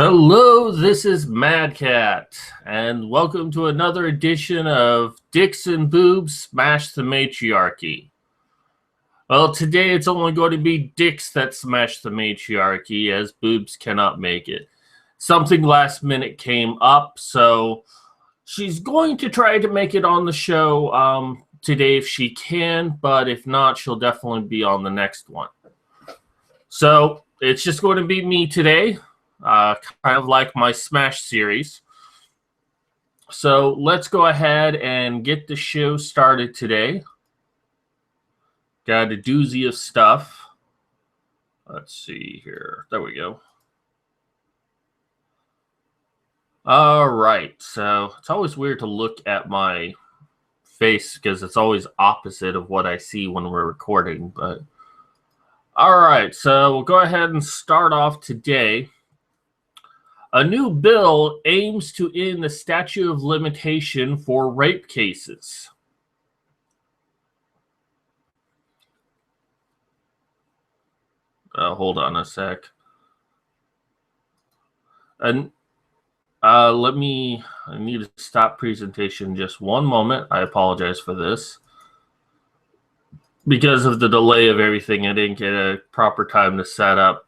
Hello, this is Mad Cat, and welcome to another edition of Dicks and Boobs Smash the Matriarchy. Well, today it's only going to be Dicks that smash the Matriarchy, as Boobs cannot make it. Something last minute came up, so she's going to try to make it on the show today if she can, but if not, she'll definitely be on the next one. So, it's just going to be me today. Kind of like my Smash series. So let's go ahead and get the show started today. Got a doozy of stuff. Let's see here. There we go. All right. So it's always weird to look at my face because it's always opposite of what I see when we're recording. But all right. So we'll go ahead and start off today. A new bill aims to end the statute of limitation for rape cases. Hold on a sec. And I need to stop presentation just one moment. I apologize for this. Because of the delay of everything, I didn't get a proper time to set up.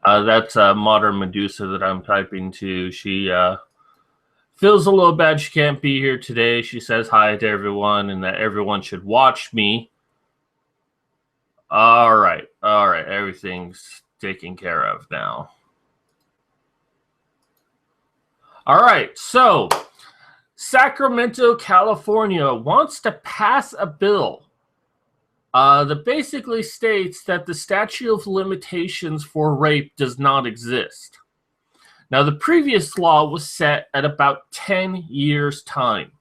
That's Modern Medusa that I'm typing to. She feels a little bad she can't be here today. She says hi to everyone and that everyone should watch me. All right. Everything's taken care of now. All right. So, Sacramento, California wants to pass a bill that basically states that the statute of limitations for rape does not exist. Now, the previous law was set at about 10 years' time.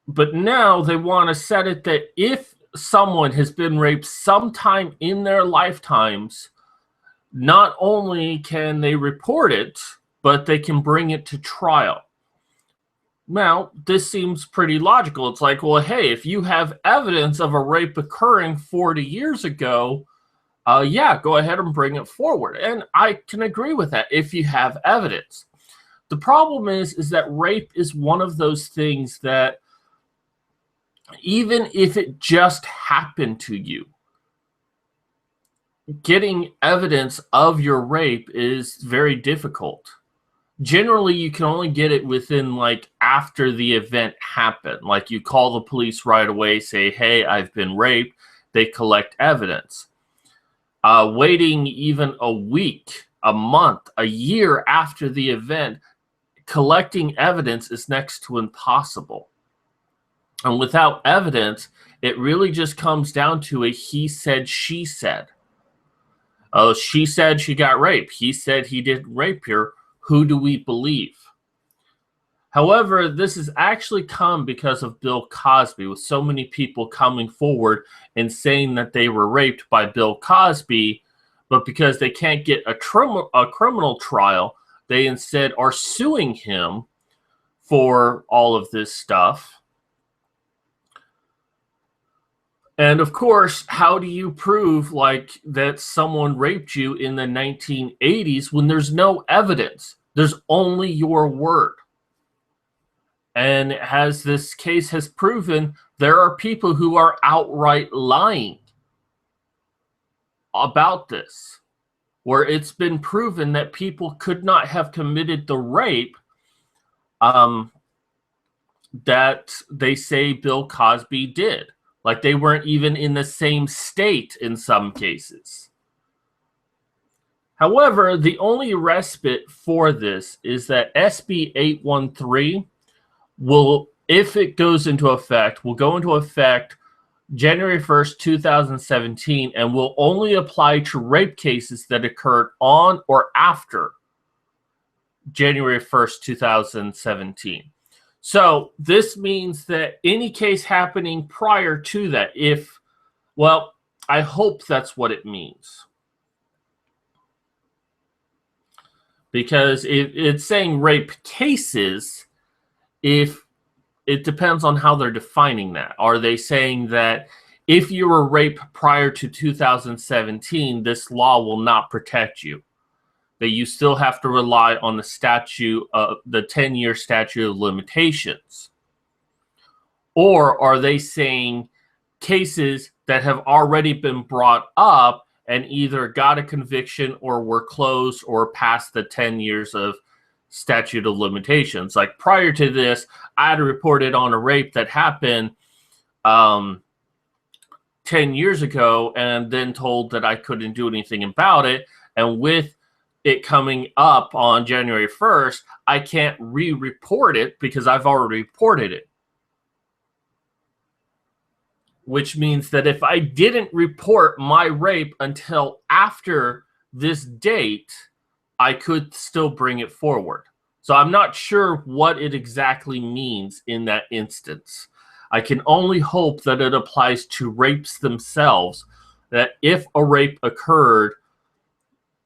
But now they want to set it that if someone has been raped sometime in their lifetimes, not only can they report it, but they can bring it to trial. Now, this seems pretty logical. It's like, well, hey, if you have evidence of a rape occurring 40 years ago, yeah, go ahead and bring it forward. And I can agree with that if you have evidence. The problem is that rape is one of those things that even if it just happened to you, getting evidence of your rape is very difficult. Generally, you can only get it within, like, after the event happened. Like, you call the police right away, say, hey, I've been raped. They collect evidence. Waiting even a week, a month, a year after the event, collecting evidence is next to impossible. And without evidence, it really just comes down to a he said, she said. Oh, she said she got raped. He said he didn't rape her. Who do we believe? However, this has actually come because of Bill Cosby, with so many people coming forward and saying that they were raped by Bill Cosby, but because they can't get a criminal trial, they instead are suing him for all of this stuff. And of course, how do you prove like that someone raped you in the 1980s when there's no evidence? There's only your word. And as this case has proven, there are people who are outright lying about this, where it's been proven that people could not have committed the rape that they say Bill Cosby did. Like they weren't even in the same state in some cases. However, the only respite for this is that SB 813 will, if it goes into effect, will go into effect January 1st, 2017, and will only apply to rape cases that occurred on or after January 1st, 2017. So this means that any case happening prior to that, well, I hope that's what it means. Because it's saying rape cases, if it depends on how they're defining that. Are they saying that if you were raped prior to 2017, this law will not protect you? That you still have to rely on the statute, the 10-year statute of limitations? Or are they saying cases that have already been brought up and either got a conviction or were closed or past the 10 years of statute of limitations? Like prior to this, I had reported on a rape that happened 10 years ago and then told that I couldn't do anything about it. And with it coming up on January 1st, I can't re-report it because I've already reported it. Which means that if I didn't report my rape until after this date, I could still bring it forward. So I'm not sure what it exactly means in that instance. I can only hope that it applies to rapes themselves, that if a rape occurred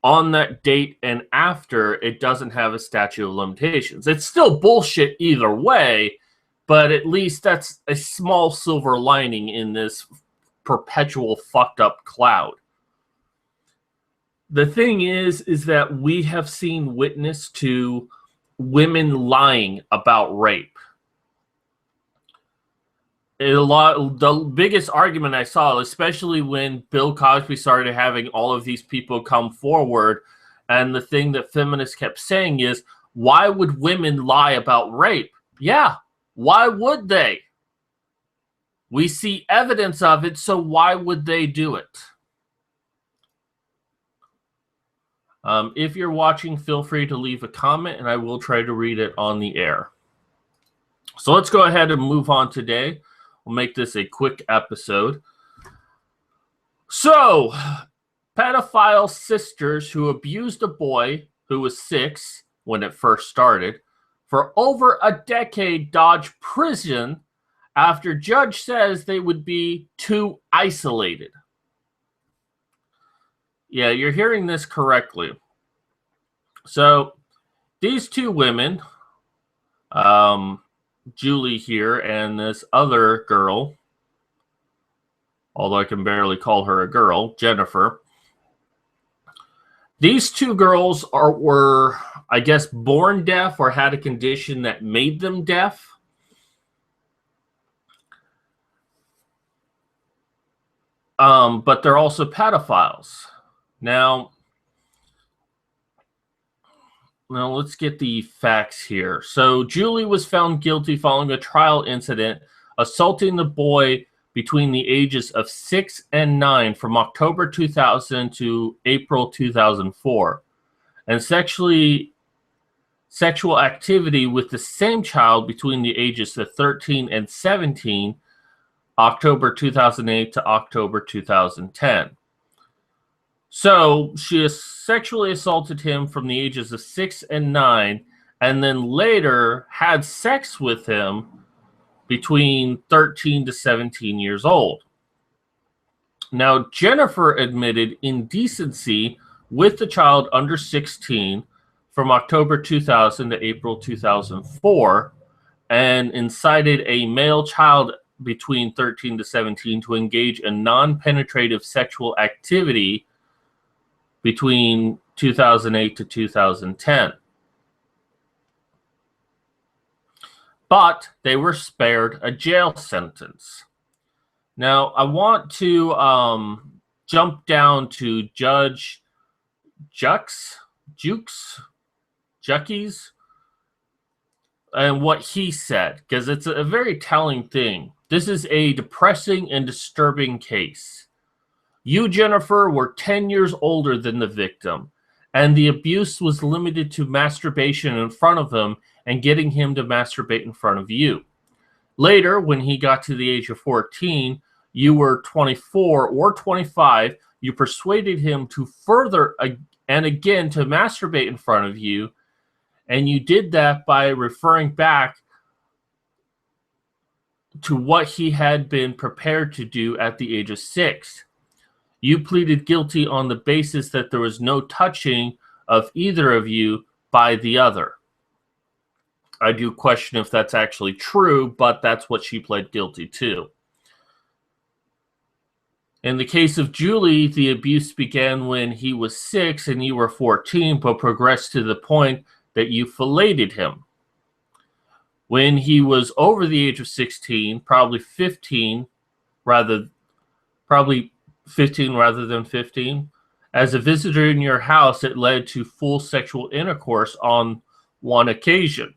on that date and after, it doesn't have a statute of limitations. It's still bullshit either way, but at least that's a small silver lining in this perpetual fucked up cloud. The thing is that we have seen witness to women lying about rape. The biggest argument I saw, especially when Bill Cosby started having all of these people come forward, and the thing that feminists kept saying is, why would women lie about rape? Yeah, why would they? We see evidence of it, so why would they do it? If you're watching, feel free to leave a comment, and I will try to read it on the air. So let's go ahead and move on today. We'll make this a quick episode. So, pedophile sisters who abused a boy who was 6 when it first started for over a decade dodge prison after judge says they would be too isolated. Yeah, you're hearing this correctly. So, these two women, Julie here and this other girl, although I can barely call her a girl, Jennifer. These two girls were, I guess, born deaf or had a condition that made them deaf. But they're also pedophiles. Now, let's get the facts here. So Julie was found guilty following a trial incident assaulting the boy between the ages of 6 and 9 from October 2000 to April 2004, and sexual activity with the same child between the ages of 13 and 17, October 2008 to October 2010. So she sexually assaulted him from the ages of 6 and 9, and then later had sex with him between 13 to 17 years old. Now, Jennifer admitted indecency with the child under 16 from October 2000 to April 2004, and incited a male child between 13 to 17 to engage in non-penetrative sexual activity between 2008 to 2010. But they were spared a jail sentence. Now, I want to jump down to Judge Jukes, and what he said, because it's a very telling thing. This is a depressing and disturbing case. You, Jennifer, were 10 years older than the victim, and the abuse was limited to masturbation in front of him and getting him to masturbate in front of you. Later, when he got to the age of 14, you were 24 or 25, you persuaded him to further and again to masturbate in front of you, and you did that by referring back to what he had been prepared to do at the age of 6. You pleaded guilty on the basis that there was no touching of either of you by the other. I do question if that's actually true, but that's what she pled guilty to. In the case of Julie, the abuse began when he was 6 and you were 14, but progressed to the point that you filleted him. When he was over the age of 16, probably 15 rather than 15, as a visitor in your house, it led to full sexual intercourse on one occasion.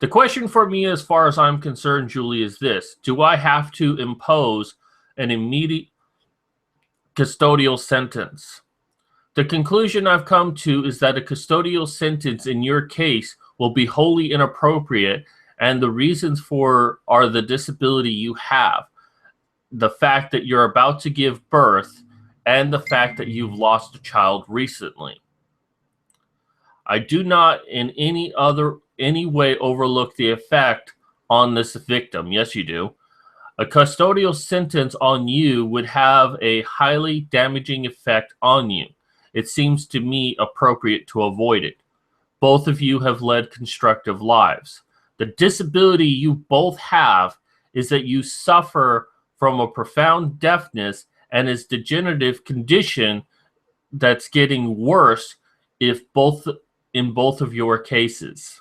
The question for me, as far as I'm concerned, Julie, is this: do I have to impose an immediate custodial sentence? The conclusion I've come to is that a custodial sentence in your case will be wholly inappropriate, and the reasons for are the disability you have, the fact that you're about to give birth, and the fact that you've lost a child recently. I do not in any way overlook the effect on this victim. Yes, you do. A custodial sentence on you would have a highly damaging effect on you. It seems to me appropriate to avoid it. Both of you have led constructive lives. The disability you both have is that you suffer from a profound deafness and is degenerative condition that's getting worse in both of your cases.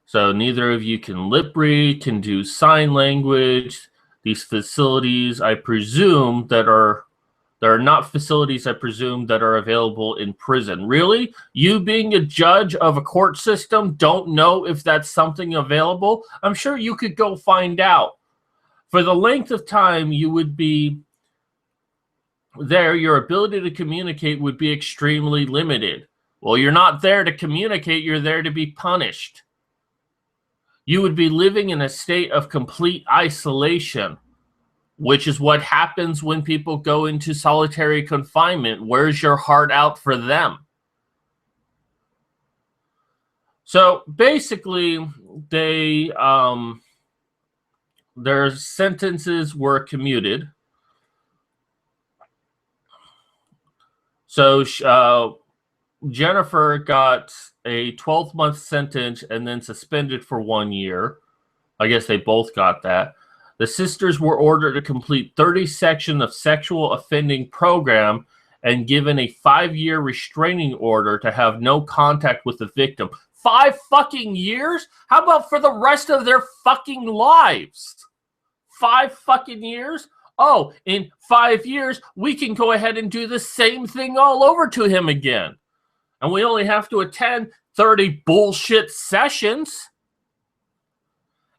So neither of you can lip read, can do sign language. These facilities, I presume, there are not facilities, I presume, that are available in prison. Really? You being a judge of a court system don't know if that's something available? I'm sure you could go find out. For the length of time you would be there, your ability to communicate would be extremely limited. Well, you're not there to communicate, you're there to be punished. You would be living in a state of complete isolation, which is what happens when people go into solitary confinement. Where's your heart out for them? So basically, their sentences were commuted. So Jennifer got a 12-month sentence and then suspended for 1 year. I guess they both got that. The sisters were ordered to complete 30 sections of sexual offending program and given a 5-year restraining order to have no contact with the victim. 5 fucking years? How about for the rest of their fucking lives? 5 fucking years? Oh, in 5 years, we can go ahead and do the same thing all over to him again. And we only have to attend 30 bullshit sessions.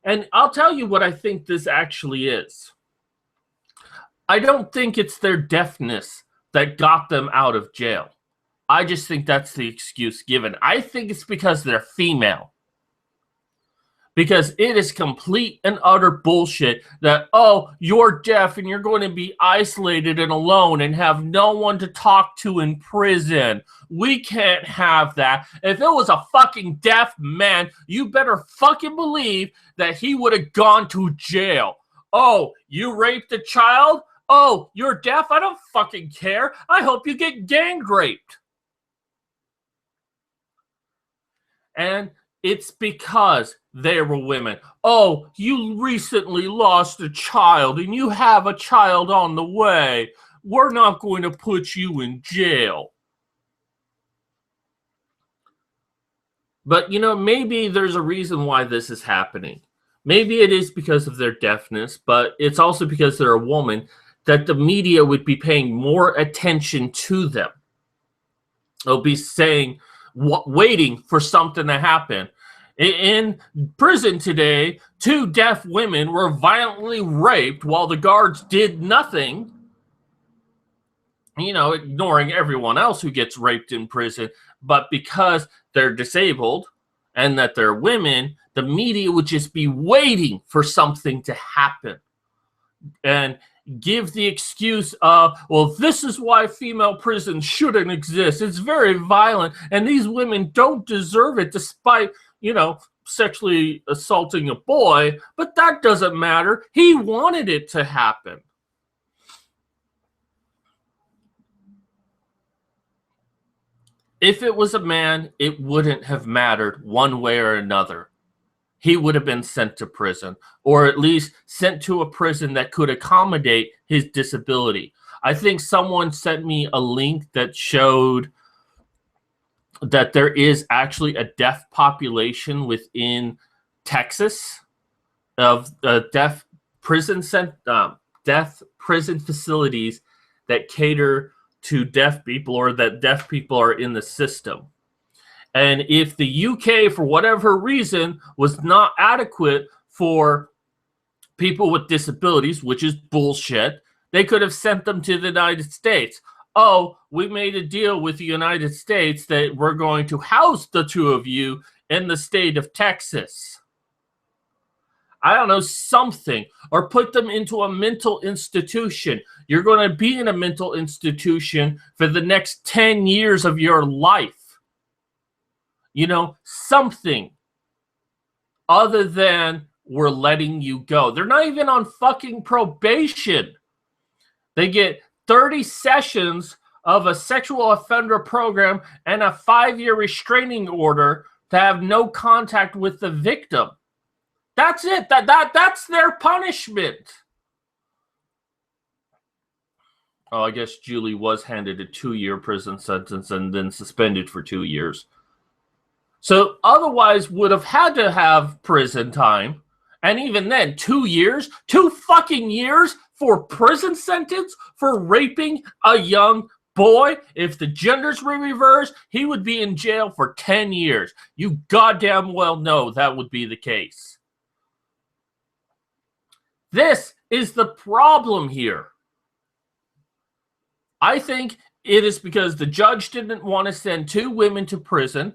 And I'll tell you what I think this actually is. I don't think it's their deafness that got them out of jail. I just think that's the excuse given. I think it's because they're female. Because it is complete and utter bullshit that, oh, you're deaf and you're going to be isolated and alone and have no one to talk to in prison. We can't have that. If it was a fucking deaf man, you better fucking believe that he would have gone to jail. Oh, you raped a child? Oh, you're deaf? I don't fucking care. I hope you get gang raped. And it's because they were women. Oh, you recently lost a child and you have a child on the way. We're not going to put you in jail. But, you know, maybe there's a reason why this is happening. Maybe it is because of their deafness, but it's also because they're a woman that the media would be paying more attention to them. They'll be saying, waiting for something to happen. In prison today, 2 deaf women were violently raped while the guards did nothing. You know, ignoring everyone else who gets raped in prison. But because they're disabled and that they're women, the media would just be waiting for something to happen. And give the excuse of, well, this is why female prisons shouldn't exist. It's very violent, and these women don't deserve it, despite, you know, sexually assaulting a boy, but that doesn't matter. He wanted it to happen. If it was a man, it wouldn't have mattered one way or another. He would have been sent to prison, or at least sent to a prison that could accommodate his disability. I think someone sent me a link that showed that there is actually a deaf population within Texas of deaf prison facilities that cater to deaf people, or that deaf people are in the system. And if the UK, for whatever reason, was not adequate for people with disabilities, which is bullshit, they could have sent them to the United States. Oh, we made a deal with the United States that we're going to house the two of you in the state of Texas. I don't know, something. Or put them into a mental institution. You're going to be in a mental institution for the next 10 years of your life. You know, something other than we're letting you go. They're not even on fucking probation. They get 30 sessions of a sexual offender program and a 5-year restraining order to have no contact with the victim. That's it. That's their punishment. Oh, I guess Julie was handed a 2-year prison sentence and then suspended for 2 years. So otherwise would have had to have prison time. And even then, 2 years? 2 fucking years for prison sentence for raping a young boy? If the genders were reversed, he would be in jail for 10 years. You goddamn well know that would be the case. This is the problem here. I think it is because the judge didn't want to send 2 women to prison.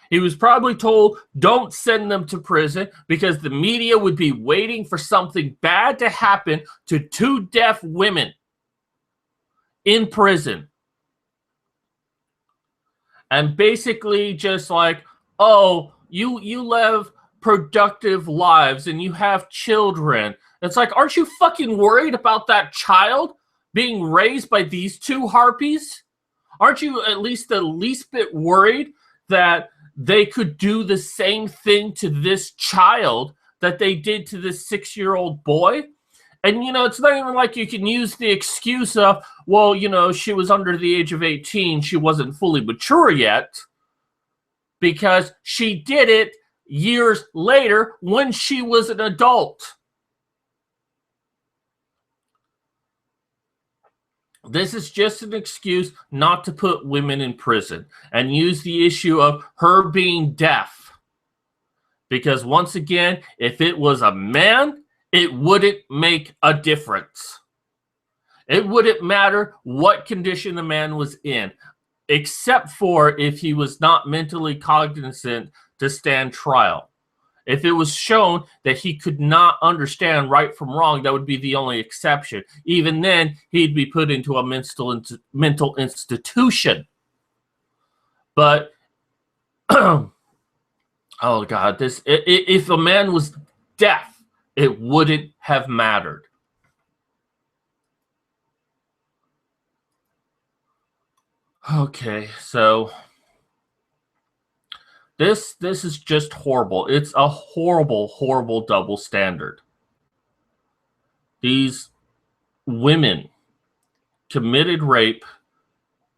He was probably told, don't send them to prison, because the media would be waiting for something bad to happen to 2 deaf women in prison. And basically just like, oh, you live productive lives and you have children. It's like, aren't you fucking worried about that child being raised by these 2 harpies? Aren't you at least the least bit worried that they could do the same thing to this child that they did to this 6-year-old boy? And, you know, it's not even like you can use the excuse of, well, you know, she was under the age of 18. She wasn't fully mature yet, because she did it years later when she was an adult. This is just an excuse not to put women in prison and use the issue of her being deaf. Because once again, if it was a man, it wouldn't make a difference. It wouldn't matter what condition the man was in, except for if he was not mentally cognizant to stand trial. If it was shown that he could not understand right from wrong, that would be the only exception. Even then, he'd be put into a mental institution. But, oh God, if a man was deaf, it wouldn't have mattered. Okay, so This is just horrible. It's a horrible, horrible double standard. These women committed rape,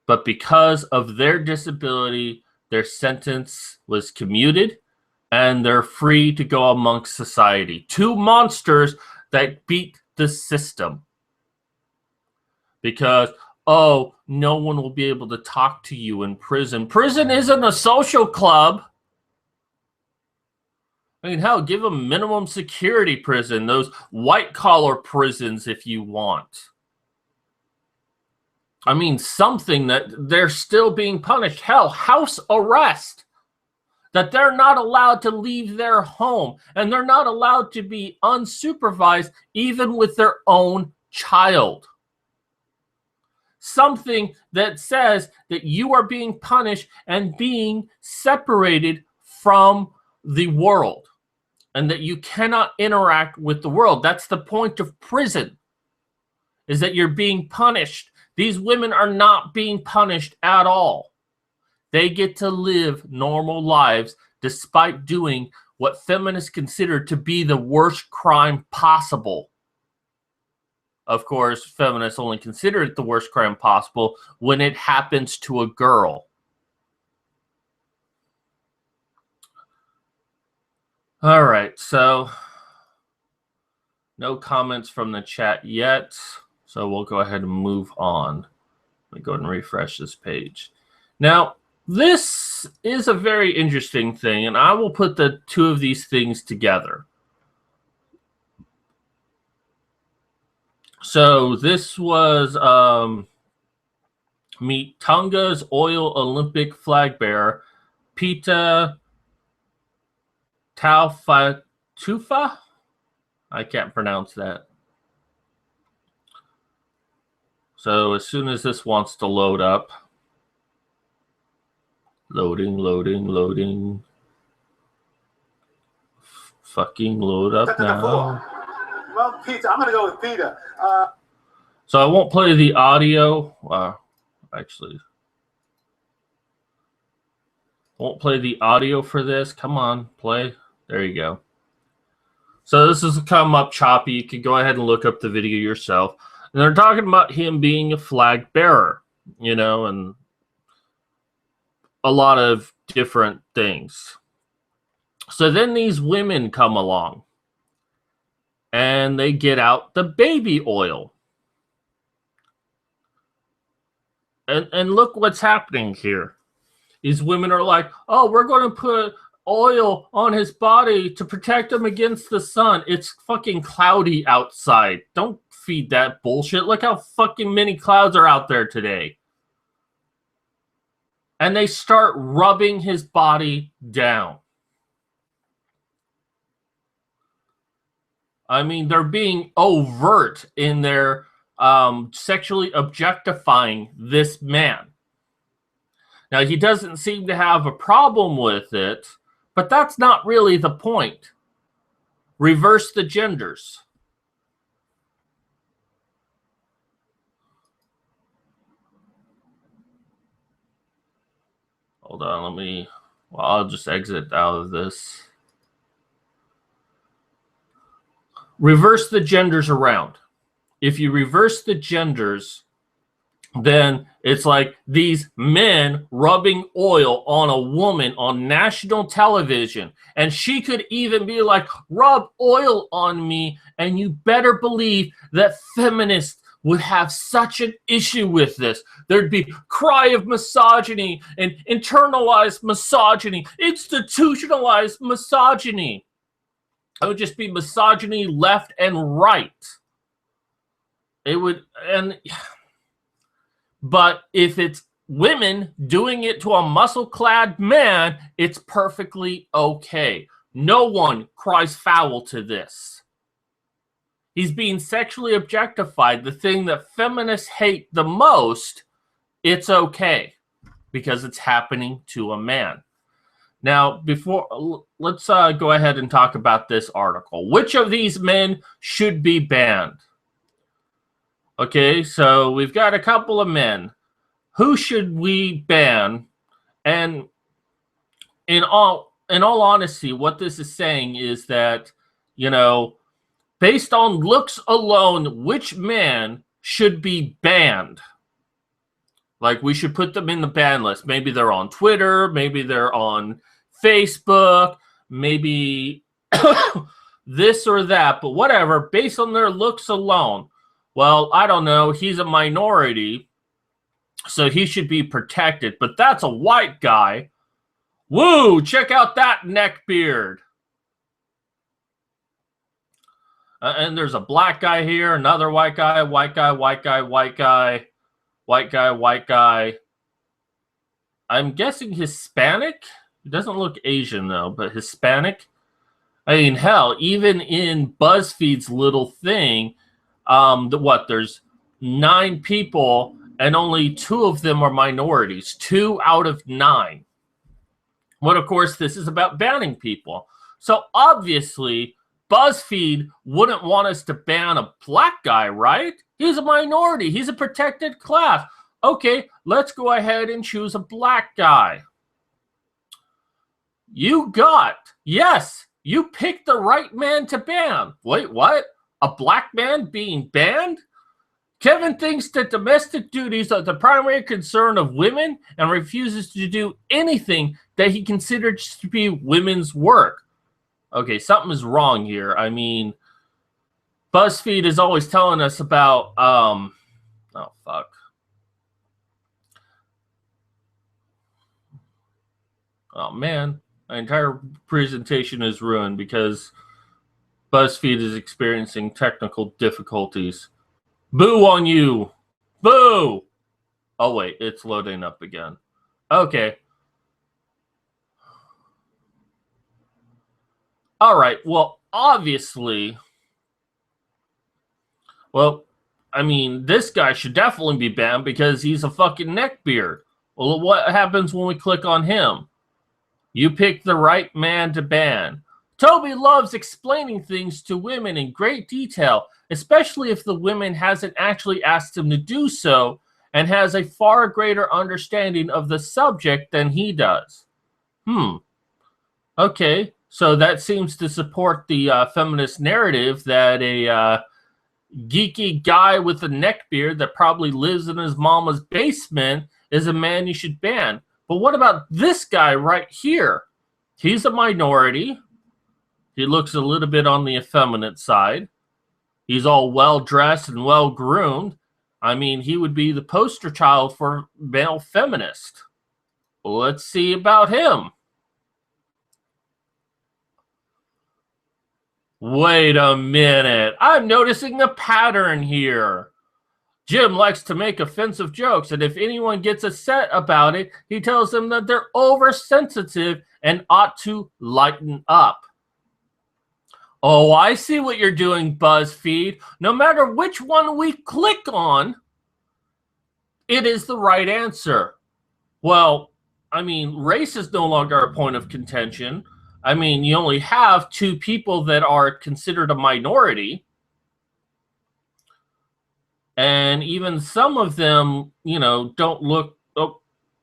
but because of their disability, their sentence was commuted, and they're free to go amongst society. 2 monsters that beat the system. Because, oh, no one will be able to talk to you in prison. Prison isn't a social club. I mean, hell, give them minimum security prison, those white-collar prisons if you want. I mean, something that they're still being punished. Hell, house arrest. That they're not allowed to leave their home, and they're not allowed to be unsupervised even with their own child. Something that says that you are being punished and being separated from the world and that you cannot interact with the world. That's the point of prison, is that you're being punished. These women are not being punished at all. They get to live normal lives despite doing what feminists consider to be the worst crime possible. Of course, feminists only consider it the worst crime possible when it happens to a girl. All right, so no comments from the chat yet, so we'll go ahead and move on. Let me go ahead and refresh this page. Now, this is a very interesting thing, and I will put the two of these things together. So this was meet Tonga's oil Olympic flag bearer, Pita Taufatufa. I can't pronounce that. So as soon as this wants to load up, loading. Fucking load up now. Well, Peter, I'm gonna go with Peter. So I won't play the audio. Actually, won't play the audio for this. Come on, play. There you go. So this has come up choppy. You can go ahead and look up the video yourself. And they're talking about him being a flag bearer, you know, and a lot of different things. So then these women come along and they get out the baby oil. And look what's happening here. These women are like, oh, we're going to put oil on his body to protect him against the sun. It's fucking cloudy outside. Don't feed that bullshit. Look how fucking many clouds are out there today. And they start rubbing his body down. I mean, they're being overt in their sexually objectifying this man. Now, he doesn't seem to have a problem with it, but that's not really the point. Reverse the genders. Hold on, I'll just exit out of this. Reverse the genders around. If you reverse the genders, then it's like these men rubbing oil on a woman on national television. And she could even be like, rub oil on me. And you better believe that feminists would have such an issue with this. There'd be cry of misogyny and internalized misogyny, institutionalized misogyny. It would just be misogyny left and right. It would, but if it's women doing it to a muscle-clad man, it's perfectly okay. No one cries foul to this. He's being sexually objectified. The thing that feminists hate the most, it's okay because it's happening to a man. Now, let's go ahead and talk about this article. Which of these men should be banned? Okay, so we've got a couple of men. Who should we ban? And in all honesty, what this is saying is that, you know, based on looks alone, which man should be banned? Like, we should put them in the ban list. Maybe they're on Twitter, maybe they're on Facebook, maybe this or that, but whatever, based on their looks alone. Well, I don't know, he's a minority, so he should be protected, but that's a white guy. Woo, check out that neck beard. And there's a black guy here, another white guy, white guy, white guy, white guy, white guy, white guy. I'm guessing Hispanic? He doesn't look Asian, though, but Hispanic? I mean, hell, even in BuzzFeed's little thing, there's 9 people, and only 2 of them are minorities. 2 out of 9. But of course, this is about banning people. So obviously, BuzzFeed wouldn't want us to ban a black guy, right? He's a minority. He's a protected class. Okay, let's go ahead and choose a black guy. Yes, you picked the right man to ban. Wait, what? A black man being banned? Kevin thinks that domestic duties are the primary concern of women and refuses to do anything that he considers to be women's work. Okay, something is wrong here. I mean, BuzzFeed is always telling us about, oh, fuck. Oh, man. My entire presentation is ruined because BuzzFeed is experiencing technical difficulties. Boo on you. Boo. Oh, wait. It's loading up again. Okay. All right. Well, obviously. Well, I mean, this guy should definitely be banned because he's a fucking neckbeard. Well, what happens when we click on him? You picked the right man to ban. Toby loves explaining things to women in great detail, especially if the woman hasn't actually asked him to do so and has a far greater understanding of the subject than he does. Okay, so that seems to support the feminist narrative that a geeky guy with a neckbeard that probably lives in his mama's basement is a man you should ban. But what about this guy right here? He's a minority. He looks a little bit on the effeminate side. He's all well-dressed and well-groomed. I mean, he would be the poster child for male feminist. Let's see about him. Wait a minute. I'm noticing a pattern here. Jim likes to make offensive jokes, and if anyone gets upset about it, he tells them that they're oversensitive and ought to lighten up. Oh, I see what you're doing, BuzzFeed. No matter which one we click on, it is the right answer. Well, I mean, race is no longer a point of contention. I mean, you only have two people that are considered a minority. And even some of them, you know, don't look... Oh,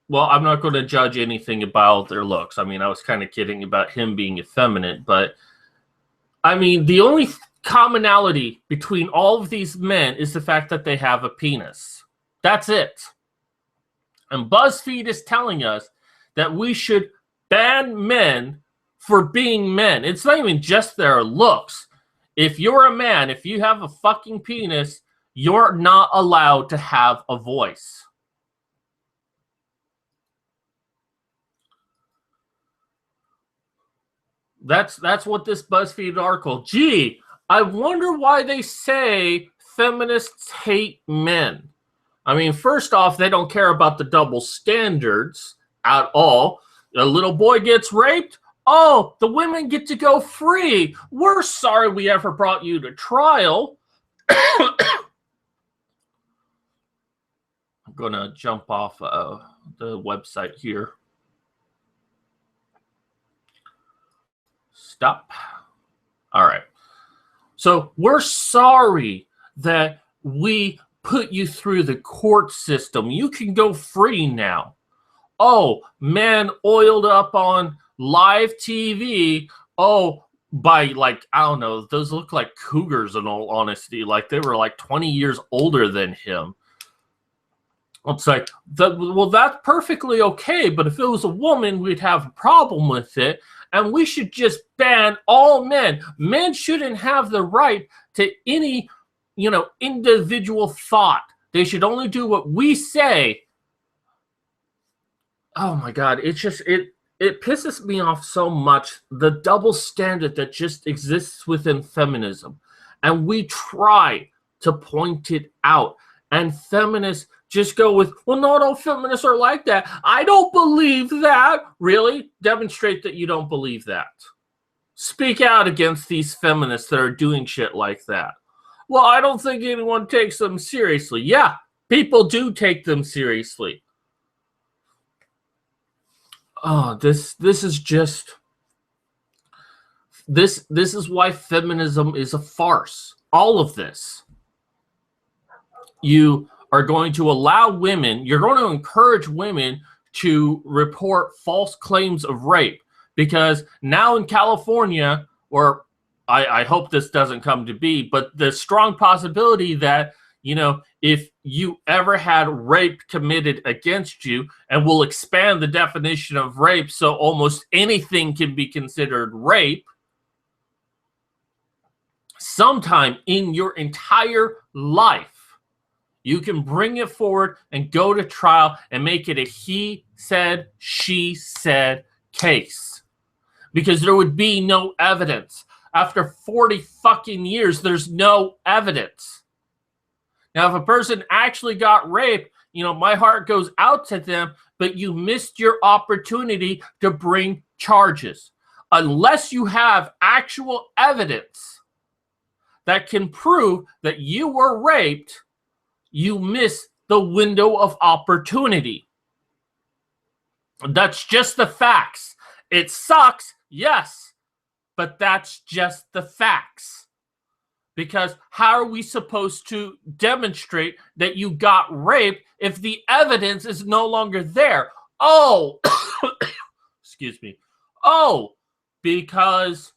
well, I'm not going to judge anything about their looks. I mean, I was kind of kidding about him being effeminate, but... I mean, the only commonality between all of these men is the fact that they have a penis. That's it. And BuzzFeed is telling us that we should ban men for being men. It's not even just their looks. If you're a man, if you have a fucking penis, you're not allowed to have a voice. That's what this BuzzFeed article. Gee, I wonder why they say feminists hate men. I mean, first off, they don't care about the double standards at all. A little boy gets raped. Oh, the women get to go free. We're sorry we ever brought you to trial. I'm going to jump off the website here. Stop. All right. So we're sorry that we put you through the court system. You can go free now. Oh, man oiled up on live TV. Oh, by like, I don't know, those look like cougars in all honesty. Like they were like 20 years older than him. It's like, well, that's perfectly okay. But if it was a woman, we'd have a problem with it. And we should just ban all men. Men shouldn't have the right to any, you know, individual thought. They should only do what we say. Oh my God, it pisses me off so much, the double standard that just exists within feminism. And we try to point it out. And feminists just go with, well, not all feminists are like that. I don't believe that. Really? Demonstrate that you don't believe that. Speak out against these feminists that are doing shit like that. Well, I don't think anyone takes them seriously. Yeah, people do take them seriously. Oh, this is just this is why feminism is a farce. All of this. You are going to allow women, you're going to encourage women to report false claims of rape, because now in California, or I hope this doesn't come to be, but the strong possibility that, you know, if you ever had rape committed against you, and we'll expand the definition of rape so almost anything can be considered rape, sometime in your entire life, you can bring it forward and go to trial and make it a he said, she said case. Because there would be no evidence. After 40 fucking years, there's no evidence. Now, if a person actually got raped, you know, my heart goes out to them, but you missed your opportunity to bring charges. Unless you have actual evidence that can prove that you were raped, you miss the window of opportunity. That's just the facts. It sucks, yes, but that's just the facts. Because how are we supposed to demonstrate that you got raped if the evidence is no longer there? Oh, excuse me. Oh, because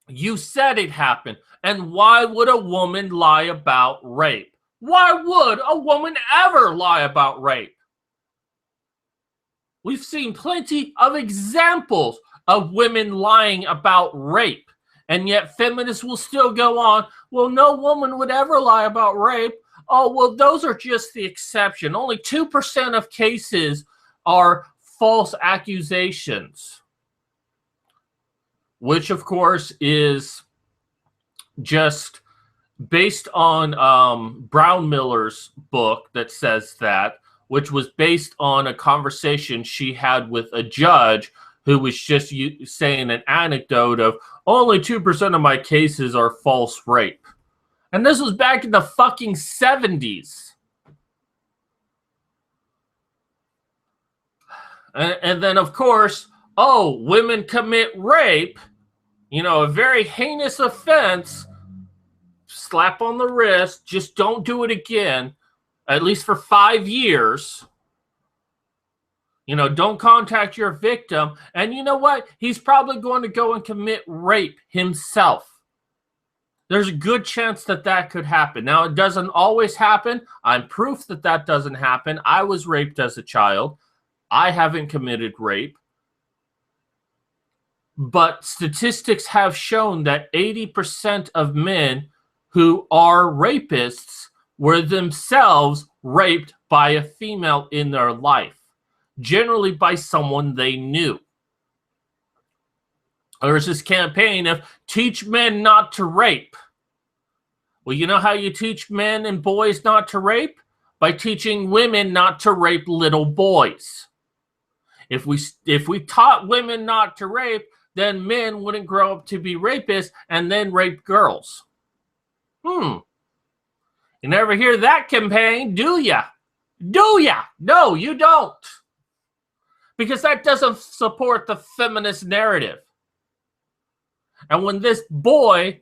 you said it happened. And why would a woman lie about rape? Why would a woman ever lie about rape? We've seen plenty of examples of women lying about rape, and yet feminists will still go on, well, no woman would ever lie about rape. Oh, well, those are just the exception. Only 2% of cases are false accusations, which, of course, is just based on Brown Miller's book that says that, which was based on a conversation she had with a judge who was just saying an anecdote of only 2% of my cases are false rape. And this was back in the fucking 70s. And then, of course, oh, women commit rape, you know, a very heinous offense, slap on the wrist, just don't do it again, at least for 5 years. You know, don't contact your victim. And you know what? He's probably going to go and commit rape himself. There's a good chance that that could happen. Now, it doesn't always happen. I'm proof that that doesn't happen. I was raped as a child. I haven't committed rape. But statistics have shown that 80% of men who are rapists were themselves raped by a female in their life, generally by someone they knew. There's this campaign of teach men not to rape. Well, you know how you teach men and boys not to rape? By teaching women not to rape little boys. If we taught women not to rape, then men wouldn't grow up to be rapists and then rape girls. You never hear that campaign, do ya? Do ya? No, you don't. Because that doesn't support the feminist narrative. And when this boy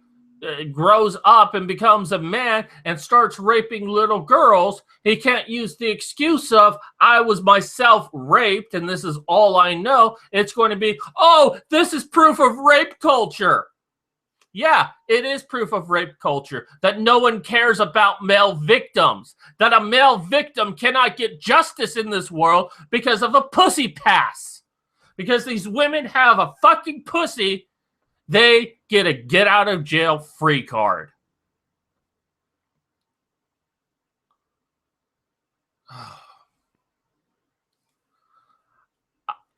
grows up and becomes a man and starts raping little girls, he can't use the excuse of, I was myself raped and this is all I know. It's going to be, oh, this is proof of rape culture. Yeah, it is proof of rape culture that no one cares about male victims, that a male victim cannot get justice in this world because of a pussy pass. Because these women have a fucking pussy, they get a get out of jail free card.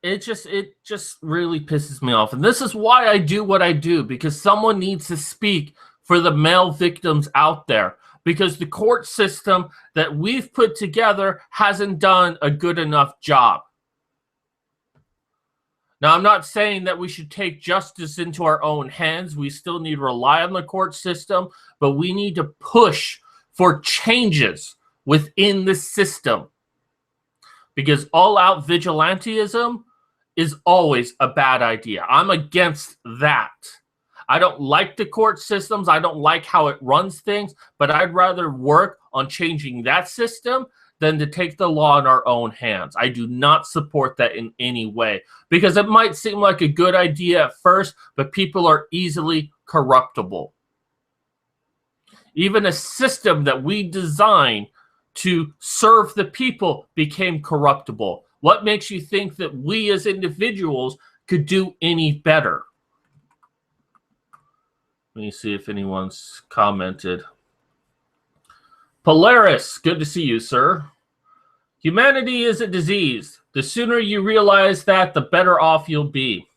It just really pisses me off. And this is why I do what I do, because someone needs to speak for the male victims out there. Because the court system that we've put together hasn't done a good enough job. Now, I'm not saying that we should take justice into our own hands. We still need to rely on the court system, but we need to push for changes within the system. Because all-out vigilantism is always a bad idea. I'm against that. I don't like the court systems. I don't like how it runs things, but I'd rather work on changing that system than to take the law in our own hands. I do not support that in any way because it might seem like a good idea at first, but people are easily corruptible. Even a system that we designed to serve the people became corruptible. What makes you think that we as individuals could do any better? Let me see if anyone's commented. Polaris, good to see you, sir. Humanity is a disease. The sooner you realize that, the better off you'll be.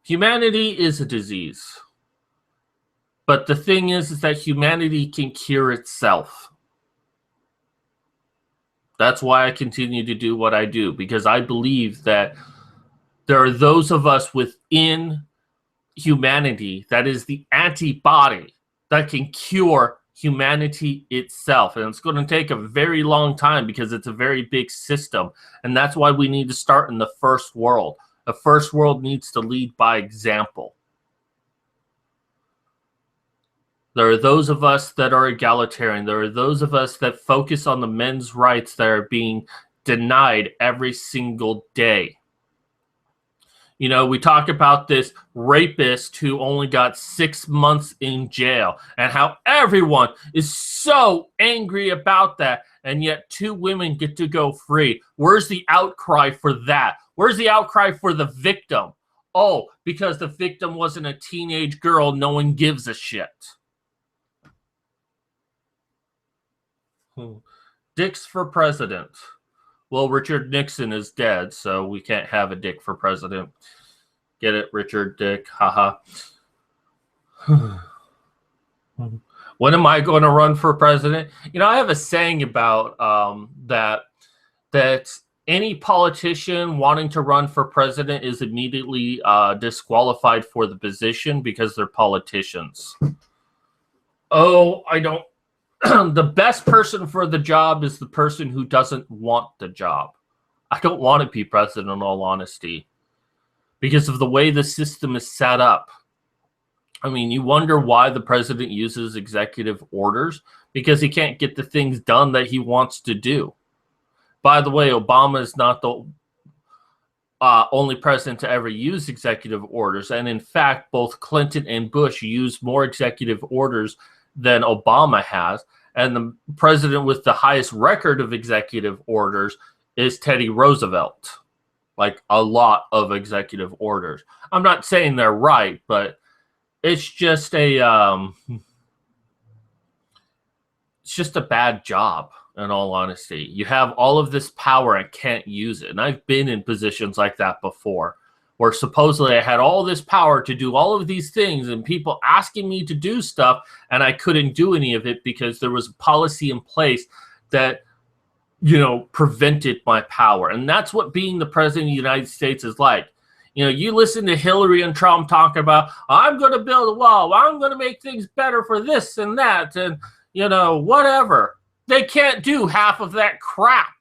Humanity is a disease. But the thing is that humanity can cure itself. That's why I continue to do what I do, because I believe that there are those of us within humanity that is the antibody that can cure humanity itself. And it's going to take a very long time because it's a very big system. And that's why we need to start in the first world. The first world needs to lead by example. There are those of us that are egalitarian. There are those of us that focus on the men's rights that are being denied every single day. You know, we talk about this rapist who only got 6 months in jail and how everyone is so angry about that. And yet 2 women get to go free. Where's the outcry for that? Where's the outcry for the victim? Oh, because the victim wasn't a teenage girl, no one gives a shit. Dicks for president. Well, Richard Nixon is dead, so we can't have a dick for president. Get it, Richard Dick? Haha. When am I going to run for president? You know, I have a saying about that any politician wanting to run for president is immediately disqualified for the position because they're politicians. Oh, I don't. The best person for the job is the person who doesn't want the job. I don't want to be president, in all honesty, because of the way the system is set up. I mean, you wonder why the president uses executive orders, because he can't get the things done that he wants to do. By the way, Obama is not the only president to ever use executive orders. And in fact, both Clinton and Bush used more executive orders than Obama has. And the president with the highest record of executive orders is Teddy Roosevelt. Like a lot of executive orders. I'm not saying they're right, but it's just a bad job, in all honesty. You have all of this power and can't use it. And I've been in positions like that before, where supposedly I had all this power to do all of these things and people asking me to do stuff, and I couldn't do any of it because there was a policy in place that, you know, prevented my power. And that's what being the president of the United States is like. You know, you listen to Hillary and Trump talking about, I'm going to build a wall, I'm going to make things better for this and that, and, you know, whatever. They can't do half of that crap.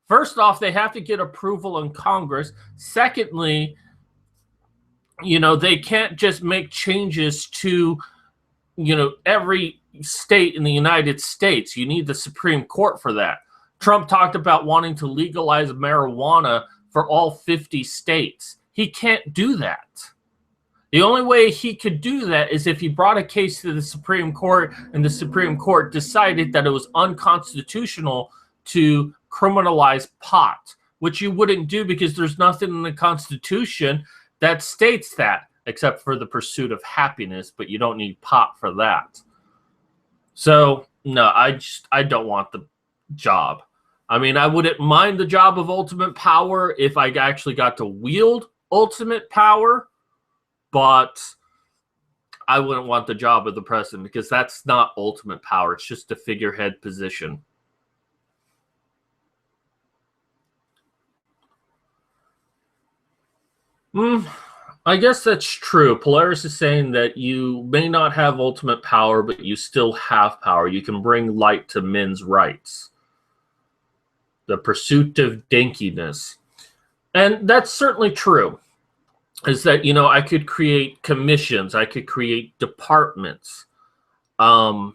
First off, they have to get approval in Congress. Secondly, you know, they can't just make changes to, you know, every state in the United States. You need the Supreme Court for that. Trump talked about wanting to legalize marijuana for all 50 states. He can't do that. The only way he could do that is if he brought a case to the Supreme Court and the Supreme Court decided that it was unconstitutional to criminalize pot, which you wouldn't do because there's nothing in the Constitution that states that, except for the pursuit of happiness, but you don't need pot for that. So, no, I don't want the job. I mean, I wouldn't mind the job of ultimate power if I actually got to wield ultimate power, but I wouldn't want the job of the president because that's not ultimate power. It's just a figurehead position. I guess that's true. Polaris is saying that you may not have ultimate power, but you still have power. You can bring light to men's rights. The pursuit of dinkiness. And that's certainly true. Is that, you know, I could create commissions, I could create departments. And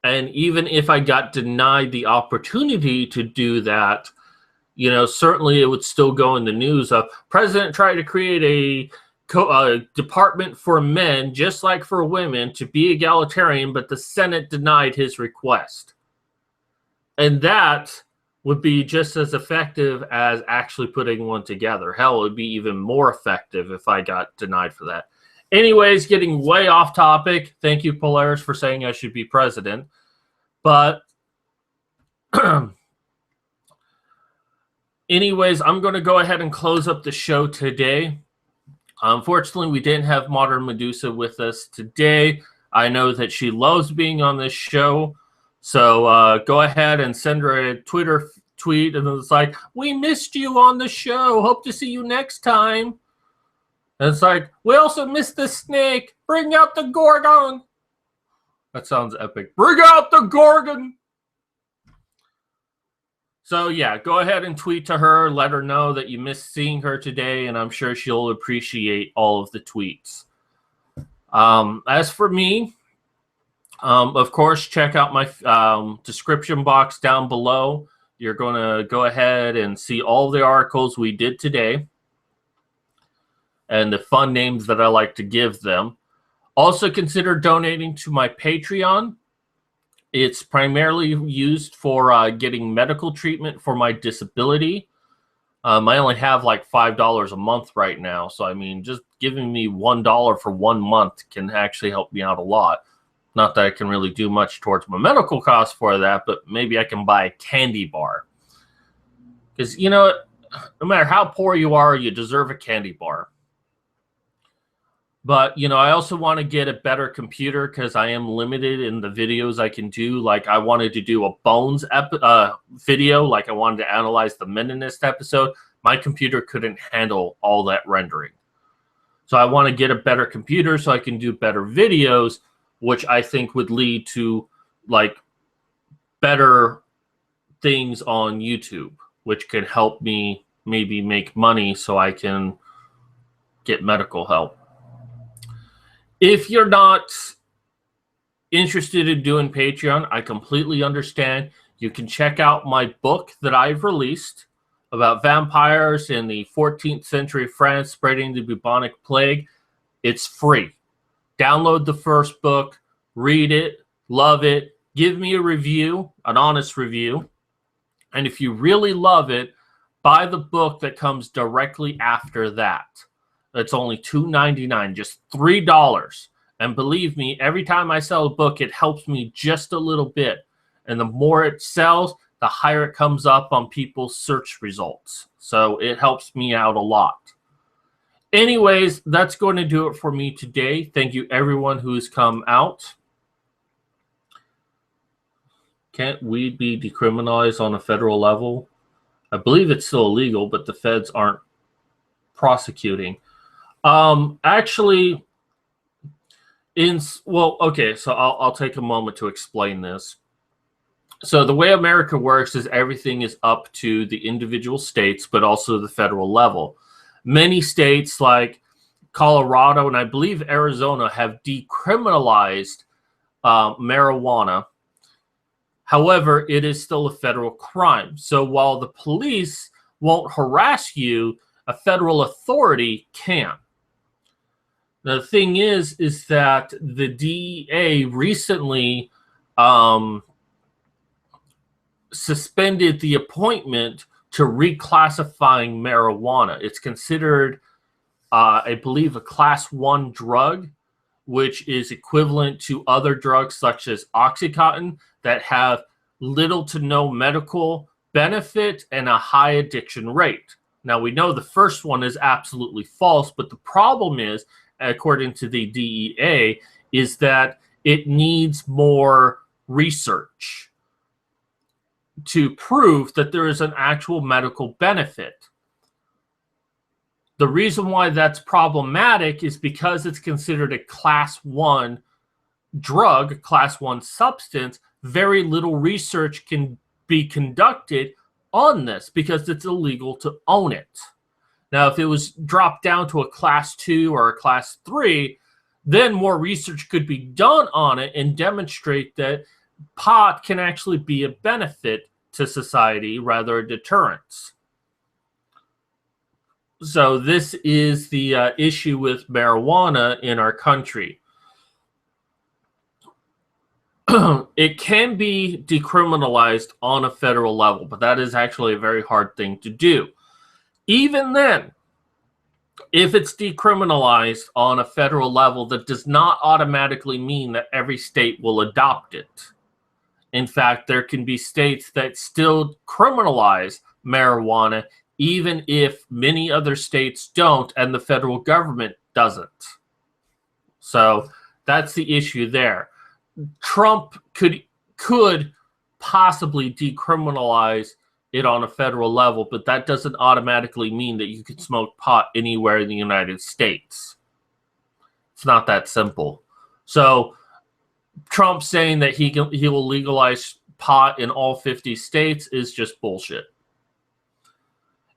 even if I got denied the opportunity to do that, you know, certainly it would still go in the news of president tried to create a department for men, just like for women, to be egalitarian, but the Senate denied his request. And that would be just as effective as actually putting one together. Hell, it would be even more effective if I got denied for that. Anyways, getting way off topic. Thank you, Polaris, for saying I should be president. But anyways, I'm going to go ahead and close up the show today. Unfortunately, we didn't have Modern Medusa with us today. I know that she loves being on this show. So go ahead and send her a Twitter tweet, and it's like, we missed you on the show. Hope to see you next time. And it's like, we also missed the snake. Bring out the Gorgon. That sounds epic. Bring out the Gorgon. So yeah, go ahead and tweet to her. Let her know that you missed seeing her today, and I'm sure she'll appreciate all of the tweets. As for me, of course, check out my description box down below. You're going to go ahead and see all the articles we did today and the fun names that I like to give them. Also consider donating to my Patreon. It's primarily used for getting medical treatment for my disability. I only have like $5 a month right now. So, I mean, just giving me $1 for 1 month can actually help me out a lot. Not that I can really do much towards my medical costs for that, but maybe I can buy a candy bar. Because, you know, no matter how poor you are, you deserve a candy bar. But, you know, I also want to get a better computer because I am limited in the videos I can do. Like, I wanted to do a Bones video, like I wanted to analyze the Meninist episode. My computer couldn't handle all that rendering. So I want to get a better computer so I can do better videos, which I think would lead to, like, better things on YouTube, which could help me maybe make money so I can get medical help. If you're not interested in doing Patreon, I completely understand. You can check out my book that I've released about vampires in the 14th century France spreading the bubonic plague. It's free. Download the first book, read it, love it, give me a review, an honest review. And if you really love it, buy the book that comes directly after that. It's only $2.99, just $3. And believe me, every time I sell a book, it helps me just a little bit. And the more it sells, the higher it comes up on people's search results. So it helps me out a lot. Anyways, that's going to do it for me today. Thank you, everyone who's come out. Can't weed be decriminalized on a federal level? I believe it's still illegal, but the feds aren't prosecuting. Actually, okay, so I'll take a moment to explain this. So the way America works is everything is up to the individual states, but also the federal level. Many states like Colorado and I believe Arizona have decriminalized marijuana. However, it is still a federal crime. So while the police won't harass you, a federal authority can. The thing is that the DEA recently suspended the appointment to reclassifying marijuana. It's considered, I believe, a class 1 drug, which is equivalent to other drugs such as Oxycontin that have little to no medical benefit and a high addiction rate. Now, we know the first one is absolutely false, but the problem is, according to the DEA, is that it needs more research to prove that there is an actual medical benefit. The reason why that's problematic is because it's considered a class 1 drug, class 1 substance. Very little research can be conducted on this because it's illegal to own it. Now, if it was dropped down to a class 2 or a class 3, then more research could be done on it and demonstrate that pot can actually be a benefit to society rather a deterrence. So this is the issue with marijuana in our country. It can be decriminalized on a federal level, but that is actually a very hard thing to do. Even then, if it's decriminalized on a federal level, that does not automatically mean that every state will adopt it. In fact, there can be states that still criminalize marijuana, even if many other states don't and the federal government doesn't. So that's the issue there. Trump could possibly decriminalize it on a federal level, but that doesn't automatically mean that you can smoke pot anywhere in the United States. It's not that simple. So Trump saying that he will legalize pot in all 50 states is just bullshit.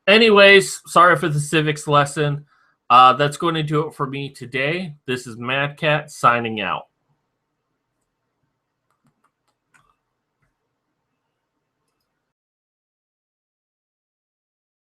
Anyways, sorry for the civics lesson. That's going to do it for me today. This is Mad Cat signing out.